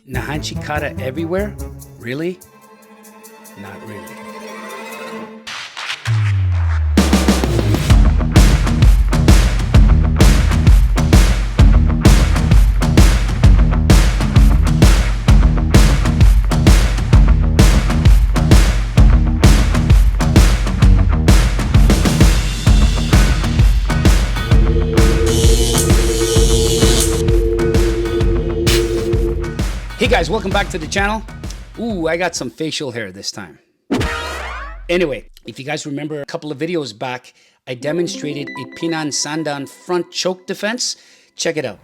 Nahanchi kata everywhere? Really? Not really. Hey guys, welcome back to the channel. Ooh, I got some facial hair this time. Anyway, if you guys remember a couple of videos back, I demonstrated a Pinan Sandan front choke defense. Check it out.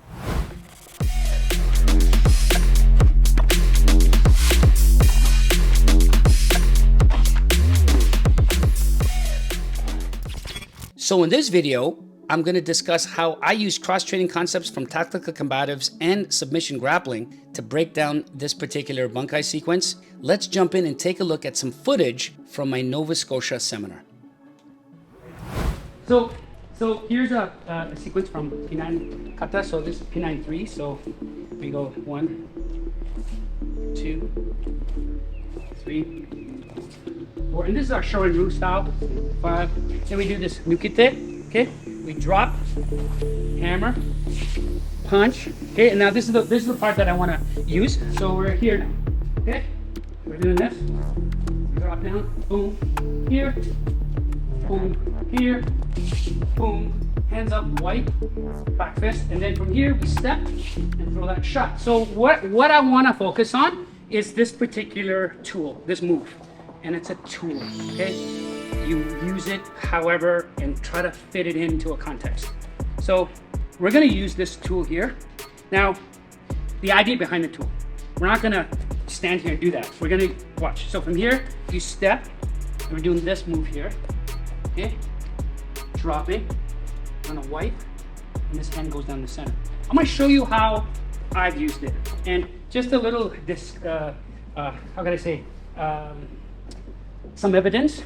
So in this video, I'm going to discuss how I use cross-training concepts from tactical combatives and submission grappling to break down this particular Bunkai sequence. Let's jump in and take a look at some footage from my Nova Scotia seminar. So here's a sequence from Pinan Kata. So this is Pinan 3. So we go 1, 2, 3, 4. And this is our Shorin-Ryu style. 5. Then we do this Nukite. Okay. We drop, hammer, punch. Okay, and now this is the part that I want to use. So we're here now. Okay, we're doing this. Drop down, boom, here, boom, here, boom. Hands up, white, back fist, and then from here we step and throw that shot. So what I want to focus on is this particular tool, this move, and it's a tool. Okay. You use it however and try to fit it into a context. So we're going to use this tool here. Now, the idea behind the tool, we're not going to stand here and do that. We're going to watch. So from here, you step, and we're doing this move here. Okay, dropping, I'm going to wipe, and this hand goes down the center. I'm going to show you how I've used it. And just a little, how can I say, some evidence.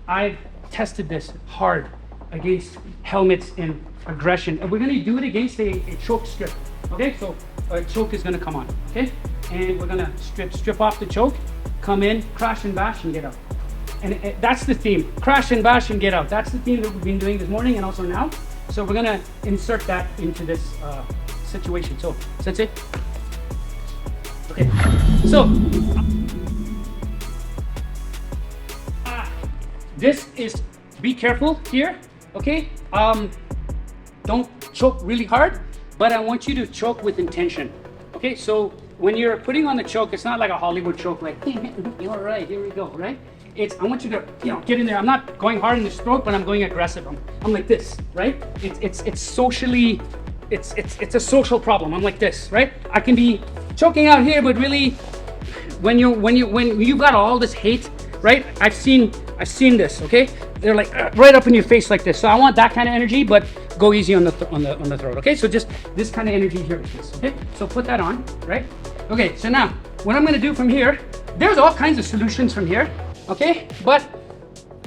I've tested this hard against helmets and aggression, and we're going to do it against a choke strip. Okay, so a choke is going to come on. Okay, and we're going to strip off the choke, come in, crash and bash, and get out. And that's the theme: crash and bash and get out. That's the theme that we've been doing this morning and also now. So we're going to insert that into this situation. So that's it. Okay, so. This is, be careful here, okay? Don't choke really hard, but I want you to choke with intention, okay? So when you're putting on the choke, it's not like a Hollywood choke, like, hey, all right, here we go, right? I want you to, get in there. I'm not going hard in the throat, but I'm going aggressive. I'm like this, right? It's socially, it's a social problem. I'm like this, right? I can be choking out here, but really, when you've got all this hate, right? I've seen this, okay? They're like right up in your face like this. So I want that kind of energy, but go easy on the throat, okay? So just this kind of energy here with this, okay? So put that on, right? Okay, so now what I'm gonna do from here, there's all kinds of solutions from here, okay? But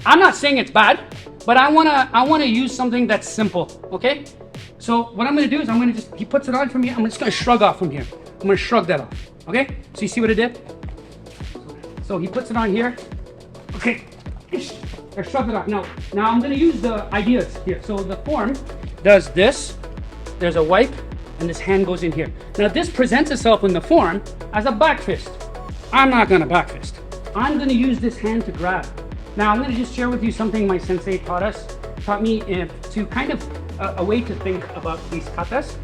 I'm not saying it's bad, but I wanna use something that's simple, okay? So what I'm gonna do is he puts it on for me, I'm just gonna shrug off from here. I'm gonna shrug that off, okay? So you see what I did? So he puts it on here. Okay, I shrug it off. Now I'm going to use the ideas here. So the form does this. There's a wipe, and this hand goes in here. Now this presents itself in the form as a back fist. I'm not going to back fist. I'm going to use this hand to grab. Now I'm going to just share with you something my sensei taught me to kind of a way to think about these katas.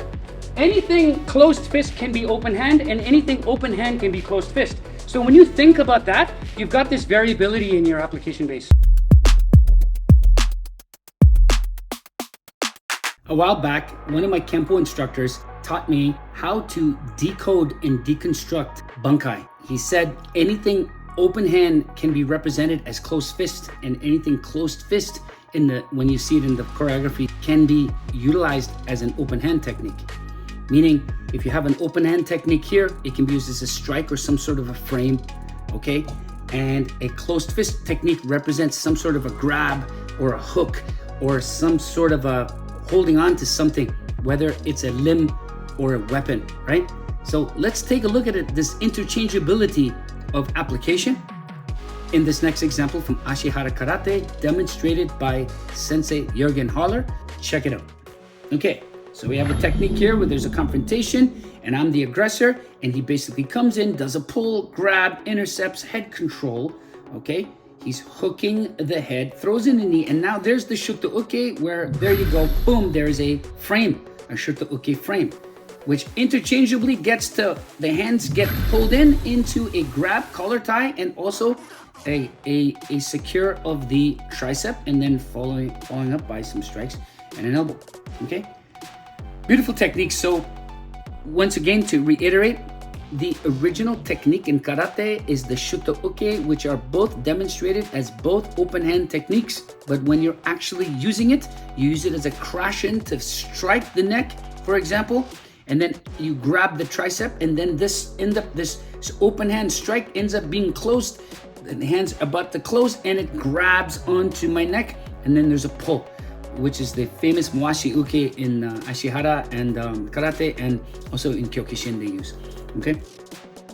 Anything closed fist can be open hand, and anything open hand can be closed fist. So when you think about that, you've got this variability in your application base. A while back, one of my Kempo instructors taught me how to decode and deconstruct Bunkai. He said anything open hand can be represented as closed fist, and anything closed fist when you see it in the choreography can be utilized as an open hand technique. Meaning, if you have an open hand technique here, it can be used as a strike or some sort of a frame, okay? And a closed fist technique represents some sort of a grab or a hook or some sort of a holding on to something, whether it's a limb or a weapon, right? So let's take a look at it, this interchangeability of application in this next example from Ashihara Karate, demonstrated by Sensei Jürgen Haller. Check it out. Okay, so we have a technique here where there's a confrontation and I'm the aggressor, and he basically comes in, does a pull, grab, intercepts, head control, okay? He's hooking the head, throws in the knee, and now there's the shutta uke where, there you go, boom, there's a frame, a shutta uke frame, which interchangeably gets to, the hands get pulled in into a grab, collar tie, and also a secure of the tricep, and then following up by some strikes and an elbow, okay? Beautiful technique. So once again, to reiterate, the original technique in karate is the shutta uke, which are both demonstrated as both open hand techniques. But when you're actually using it, you use it as a crash in to strike the neck, for example, and then you grab the tricep, and then this open hand strike ends up being closed. The hand's about to close, and it grabs onto my neck, and then there's a pull, which is the famous Mawashi Uke in Ashihara and Karate, and also in Kyokushin they use, okay?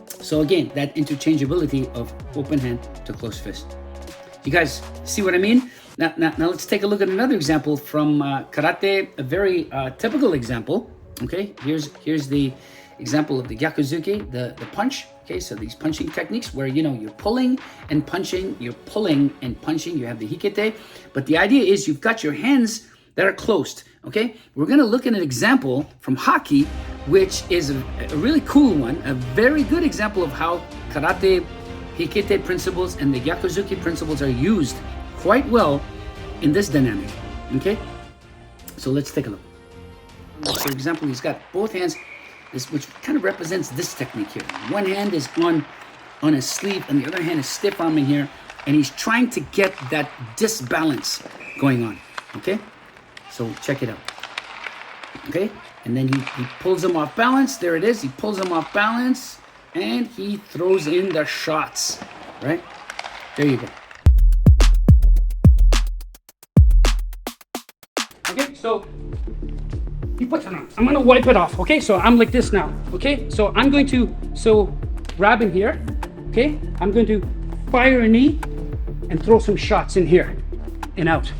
So again, that interchangeability of open hand to closed fist. You guys see what I mean? Now let's take a look at another example from Karate, a very typical example, okay? Here's the example of the Gyakuzuki, the punch. Okay, so these punching techniques where, you know, you're pulling and punching, you have the hikete, but the idea is you've got your hands that are closed, okay? We're gonna look at an example from hockey, which is a really cool one, a very good example of how karate hikete principles and the Gyakuzuki principles are used quite well in this dynamic, okay? So let's take a look. For example, he's got both hands, which kind of represents this technique here. One hand is on a sleeve and the other hand is stiff arming here, and he's trying to get that disbalance going on, okay? So check it out, okay? And then he pulls him off balance. There it is, he pulls him off balance, and he throws in the shots, right? There you go. Okay, so he puts it on. I'm gonna wipe it off, okay? So I'm like this now, okay? So I'm going to, grab in here, okay? I'm going to fire a knee and throw some shots in here and out,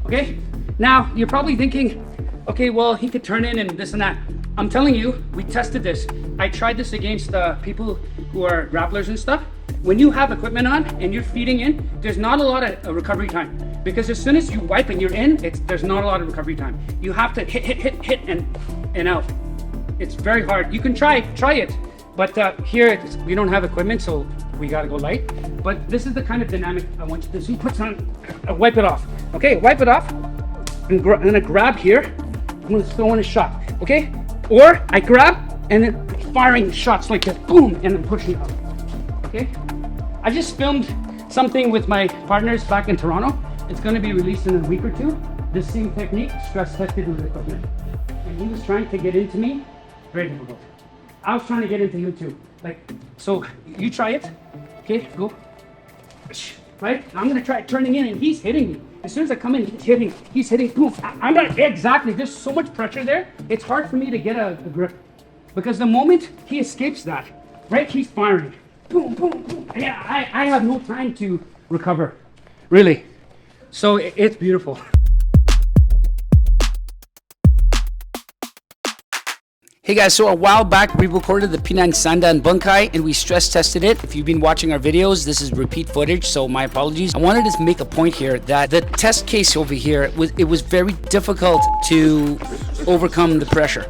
okay? Now, you're probably thinking, okay, well, he could turn in and this and that. I'm telling you, we tested this. I tried this against people who are grapplers and stuff. When you have equipment on and you're feeding in, there's not a lot of recovery time. Because as soon as you wipe and you're in, there's not a lot of recovery time. You have to hit and out. It's very hard. You can try it, but here we don't have equipment, so we gotta go light. But this is the kind of dynamic I want you to see. Puts on, wipe it off. Okay, wipe it off. I'm gonna grab here. I'm gonna throw in a shot. Okay, or I grab and then firing shots like this, boom, and then pushing out. Okay, I just filmed something with my partners back in Toronto. It's going to be released in a week or two. The same technique, stress tested with equipment. And he was trying to get into me, very difficult. I was trying to get into him too. Like, so you try it, okay, go. Right, now I'm going to try turning in, and he's hitting me. As soon as I come in, he's hitting, boom. I'm not, exactly, there's so much pressure there. It's hard for me to get a grip. Because the moment he escapes that, right, he's firing. Boom, boom, boom. Yeah, I have no time to recover, really. So it's beautiful. Hey guys, so a while back we recorded the Pinan Sandan Bunkai and we stress tested it. If you've been watching our videos, this is repeat footage, so my apologies. I wanted to make a point here that the test case over here, it was very difficult to overcome the pressure.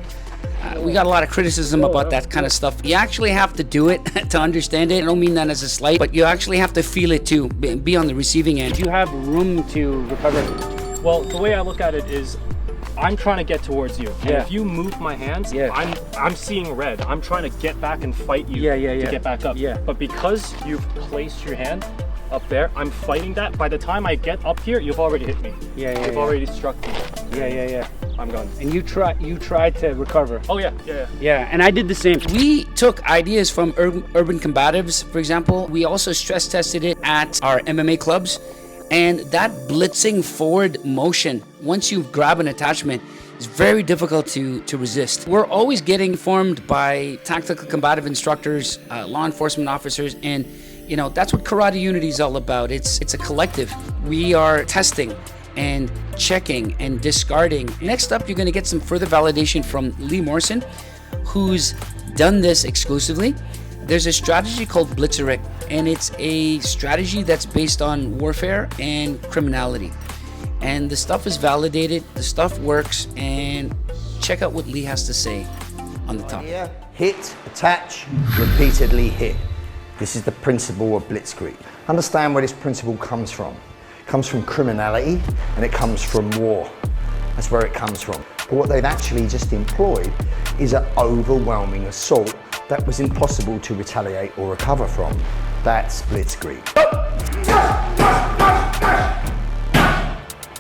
We got a lot of criticism about that kind of stuff. You actually have to do it to understand it. I don't mean that as a slight, but you actually have to feel it too, be on the receiving end. You have room to recover. Well, the way I look at it is I'm trying to get towards you. And if you move my hands, I'm seeing red. I'm trying to get back and fight you to get back up. But because you've placed your hand up there, I'm fighting that. By the time I get up here, you've already hit me. You've already struck me. I'm gone. And you tried to recover. Oh yeah. And I did the same. We took ideas from urban combatives, for example. We also stress tested it at our MMA clubs. And that blitzing forward motion, once you grab an attachment, is very difficult to resist. We're always getting informed by tactical combative instructors, law enforcement officers, and you know, that's what Karate Unity is all about. It's a collective. We are testing and checking and discarding. Next up, you're going to get some further validation from Lee Morrison, who's done this exclusively. There's a strategy called Blitzkrieg, and it's a strategy that's based on warfare and criminality. And the stuff is validated, the stuff works, and check out what Lee has to say on the top. Hit, attach, repeatedly hit. This is the principle of Blitzkrieg. Understand where this principle comes from. It comes from criminality and it comes from war. That's where it comes from. But what they've actually just employed is an overwhelming assault that was impossible to retaliate or recover from. That's Blitzkrieg.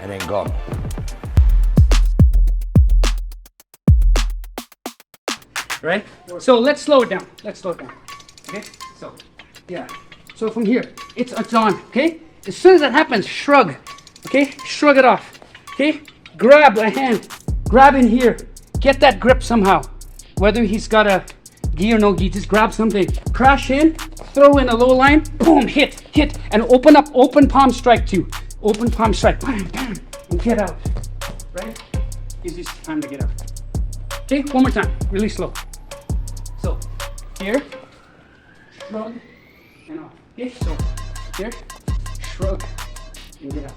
And then gone. Right? So let's slow it down. Okay? So, yeah. So from here, it's on, okay? As soon as that happens, shrug. Okay? Shrug it off. Okay? Grab a hand. Grab in here. Get that grip somehow. Whether he's got a gi or no gi, just grab something. Crash in, throw in a low line, boom, hit, and open palm strike too. Open palm strike, bam, bam, and get out. Right? Gives you time to get out. Okay, one more time, really slow. So, here, shrug, and off. Okay, so, here, shrug, and get out.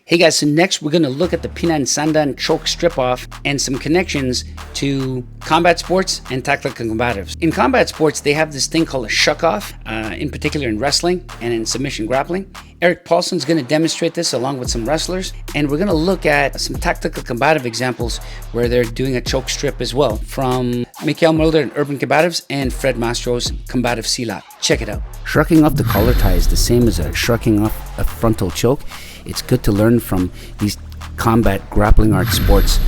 Hey guys, so next we're going to look at the Pinan Sandan choke strip off and some connections to combat sports and tactical combatives. In combat sports, they have this thing called a shuck off, in particular in wrestling and in submission grappling. Eric Paulson's going to demonstrate this along with some wrestlers, and we're going to look at some tactical combative examples where they're doing a choke strip as well from Mikael Mulder and Urban Combatives and Fred Mastro's Combative Silat. Check it out. Shrugging off the collar tie is the same as a shrugging off a frontal choke. It's good to learn from these combat grappling art sports.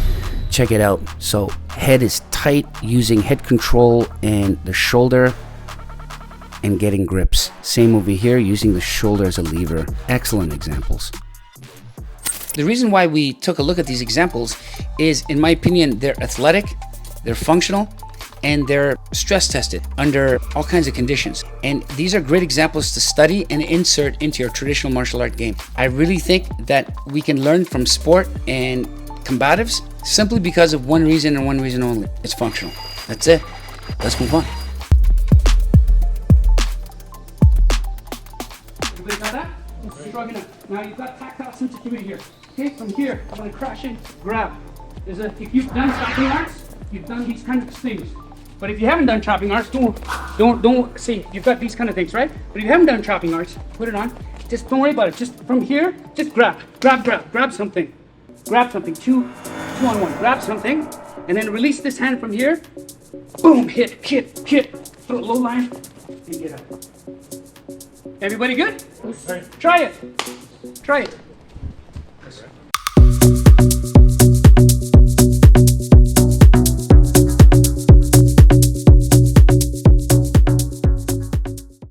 Check it out. So head is tight, using head control and the shoulder and getting grips. Same over here, using the shoulder as a lever. Excellent examples. The reason why we took a look at these examples is, in my opinion, they're athletic, they're functional, and they're stress tested under all kinds of conditions. And these are great examples to study and insert into your traditional martial art game. I really think that we can learn from sport and combatives simply because of one reason and one reason only. It's functional. That's it. Let's move on. Everybody got that? Shrugging up. Now you've got tactile sensitivity here. Okay, from here, I'm gonna crash in, grab. If you've done chopping arts, you've done these kinds of things. But if you haven't done chopping arts, don't see, you've got these kind of things, right? But if you haven't done chopping arts, put it on. Just don't worry about it. Just from here, just grab something. Grab something, two on one. Grab something, and then release this hand from here. Boom, hit. Throw a low line, and get out. Everybody good? Try it.